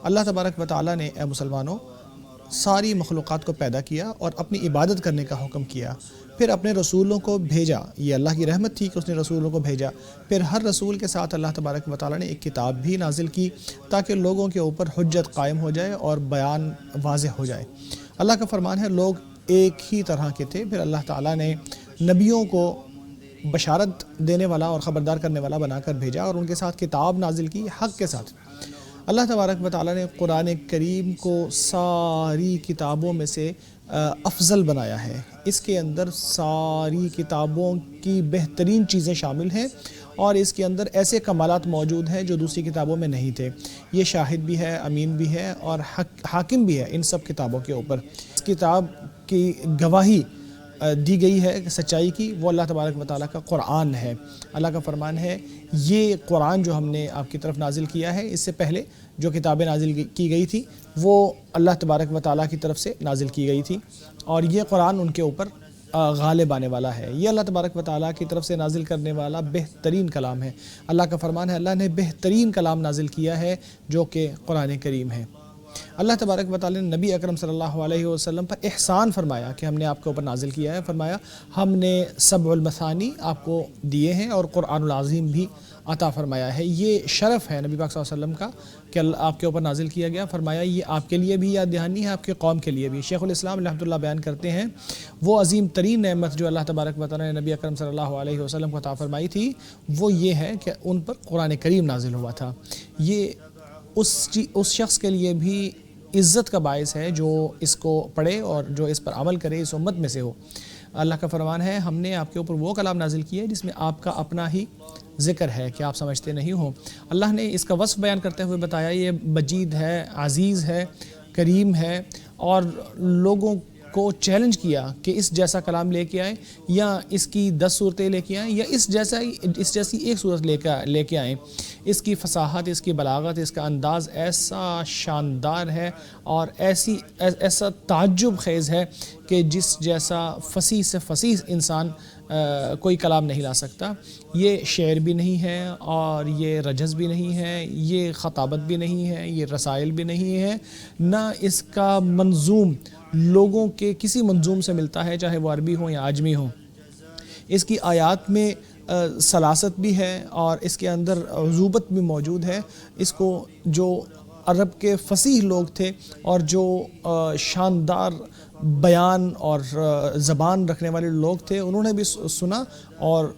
اللہ تبارک و تعالیٰ نے اے مسلمانوں ساری مخلوقات کو پیدا کیا اور اپنی عبادت کرنے کا حکم کیا، پھر اپنے رسولوں کو بھیجا۔ یہ اللہ کی رحمت تھی کہ اس نے رسولوں کو بھیجا۔ پھر ہر رسول کے ساتھ اللہ تبارک و تعالیٰ نے ایک کتاب بھی نازل کی تاکہ لوگوں کے اوپر حجت قائم ہو جائے اور بیان واضح ہو جائے۔ اللہ کا فرمان ہے لوگ ایک ہی طرح کے تھے، پھر اللہ تعالیٰ نے نبیوں کو بشارت دینے والا اور خبردار کرنے والا بنا کر بھیجا اور ان کے ساتھ کتاب نازل کی حق کے ساتھ۔ اللہ تبارک و تعالیٰ نے قرآن کریم کو ساری کتابوں میں سے افضل بنایا ہے۔ اس کے اندر ساری کتابوں کی بہترین چیزیں شامل ہیں اور اس کے اندر ایسے کمالات موجود ہیں جو دوسری کتابوں میں نہیں تھے۔ یہ شاہد بھی ہے، امین بھی ہے اور حاکم بھی ہے ان سب کتابوں کے اوپر۔ اس کتاب کی گواہی دی گئی ہے سچائی کی، وہ اللہ تبارک و تعالیٰ کا قرآن ہے۔ اللہ کا فرمان ہے یہ قرآن جو ہم نے آپ کی طرف نازل کیا ہے، اس سے پہلے جو کتابیں نازل کی گئی تھی وہ اللہ تبارک و تعالیٰ کی طرف سے نازل کی گئی تھی اور یہ قرآن ان کے اوپر غالب آنے والا ہے۔ یہ اللہ تبارک و تعالیٰ کی طرف سے نازل کرنے والا بہترین کلام ہے۔ اللہ کا فرمان ہے اللہ نے بہترین کلام نازل کیا ہے جو کہ قرآن کریم ہے۔ اللہ تبارک و تعالیٰ نے نبی اکرم صلی اللہ علیہ وسلم پر احسان فرمایا کہ ہم نے آپ کے اوپر نازل کیا ہے۔ فرمایا ہم نے سبع المثانی آپ کو دیے ہیں اور قرآن العظیم بھی عطا فرمایا ہے۔ یہ شرف ہے نبی پاک صلی اللہ علیہ وسلم کا کہ آپ کے اوپر نازل کیا گیا۔ فرمایا یہ آپ کے لیے بھی یاد دہانی ہے، آپ کے قوم کے لیے بھی۔ شیخ الاسلام رحمۃ اللہ بیان کرتے ہیں وہ عظیم ترین نعمت جو اللہ تبارک و تعالیٰ نے نبی اکرم صلی اللہ علیہ وسلم کو عطا فرمائی تھی وہ یہ ہے کہ ان پر قرآن کریم نازل ہوا تھا۔ یہ اس شخص کے لیے بھی عزت کا باعث ہے جو اس کو پڑھے اور جو اس پر عمل کرے، اس امت میں سے ہو۔ اللہ کا فرمان ہے ہم نے آپ کے اوپر وہ کلام نازل کیا ہے جس میں آپ کا اپنا ہی ذکر ہے کہ آپ سمجھتے نہیں ہو۔ اللہ نے اس کا وصف بیان کرتے ہوئے بتایا یہ مجید ہے، عزیز ہے، کریم ہے اور لوگوں کو چیلنج کیا کہ اس جیسا کلام لے کے آئیں یا اس کی 10 صورتیں لے کے آئیں یا اس جیسی ایک صورت لے کے آئیں۔ اس کی فصاحت، اس کی بلاغت، اس کا انداز ایسا شاندار ہے اور ایسا تعجب خیز ہے کہ جس جیسا فصیح سے فصیح انسان کوئی کلام نہیں لا سکتا۔ یہ شعر بھی نہیں ہے اور یہ رجز بھی نہیں ہے، یہ خطابت بھی نہیں ہے، یہ رسائل بھی نہیں ہے، نہ اس کا منظوم لوگوں کے کسی منظوم سے ملتا ہے چاہے وہ عربی ہو یا عجمی ہو۔ اس کی آیات میں سلاست بھی ہے اور اس کے اندر عذوبت بھی موجود ہے۔ اس کو جو عرب کے فصیح لوگ تھے اور جو شاندار بیان اور زبان رکھنے والے لوگ تھے انہوں نے بھی سنا اور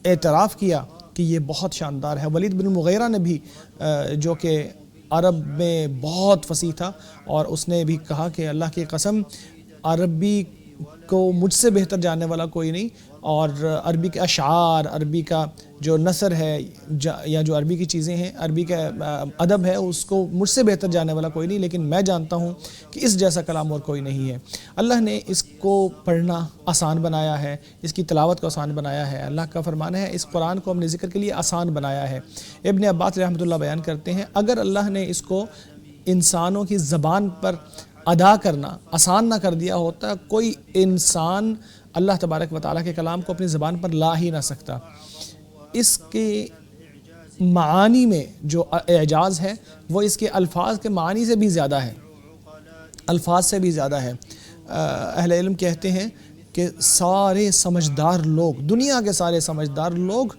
اعتراف کیا کہ یہ بہت شاندار ہے۔ ولید بن المغیرہ نے بھی جو کہ عرب میں بہت فصیح تھا اور اس نے بھی کہا کہ اللہ کی قسم عربی کو مجھ سے بہتر جاننے والا کوئی نہیں اور عربی کے اشعار، عربی کا جو نثر ہے یا جو عربی کی چیزیں ہیں، عربی کا ادب ہے، اس کو مجھ سے بہتر جاننے والا کوئی نہیں، لیکن میں جانتا ہوں کہ اس جیسا کلام اور کوئی نہیں ہے۔ اللہ نے اس کو پڑھنا آسان بنایا ہے، اس کی تلاوت کو آسان بنایا ہے۔ اللہ کا فرمان ہے اس قرآن کو ہم نے ذکر کے لیے آسان بنایا ہے۔ ابن عباس رحمۃ اللہ بیان کرتے ہیں اگر اللہ نے اس کو انسانوں کی زبان پر ادا کرنا آسان نہ کر دیا ہوتا کوئی انسان اللہ تبارک و تعالیٰ کے کلام کو اپنی زبان پر لا ہی نہ سکتا۔ اس کے معانی میں جو اعجاز ہے وہ اس کے الفاظ کے معانی سے بھی زیادہ ہے، الفاظ سے بھی زیادہ ہے۔ اہل علم کہتے ہیں کہ سارے سمجھدار لوگ، دنیا کے سارے سمجھدار لوگ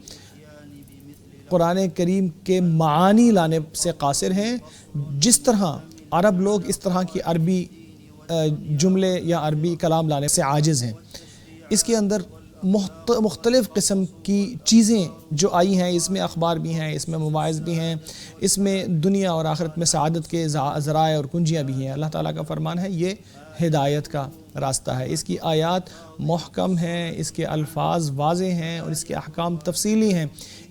قرآن کریم کے معانی لانے سے قاصر ہیں، جس طرح عرب لوگ اس طرح کی عربی جملے یا عربی کلام لانے سے عاجز ہیں۔ اس کے اندر مختلف قسم کی چیزیں جو آئی ہیں، اس میں اخبار بھی ہیں، اس میں مواعظ بھی ہیں، اس میں دنیا اور آخرت میں سعادت کے ذرائع اور کنجیاں بھی ہیں۔ اللہ تعالیٰ کا فرمان ہے یہ ہدایت کا راستہ ہے۔ اس کی آیات محکم ہیں، اس کے الفاظ واضح ہیں اور اس کے احکام تفصیلی ہیں۔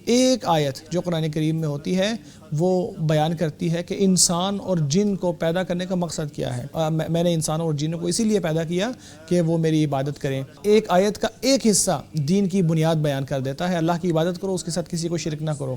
ایک آیت جو قرآن کریم میں ہوتی ہے وہ بیان کرتی ہے کہ انسان اور جن کو پیدا کرنے کا مقصد کیا ہے۔ میں نے انسانوں اور جنوں کو اسی لیے پیدا کیا کہ وہ میری عبادت کریں۔ ایک آیت کا ایک حصہ دین کی بنیاد بیان کر دیتا ہے، اللہ کی عبادت کرو، اس کے ساتھ کسی کو شرک نہ کرو۔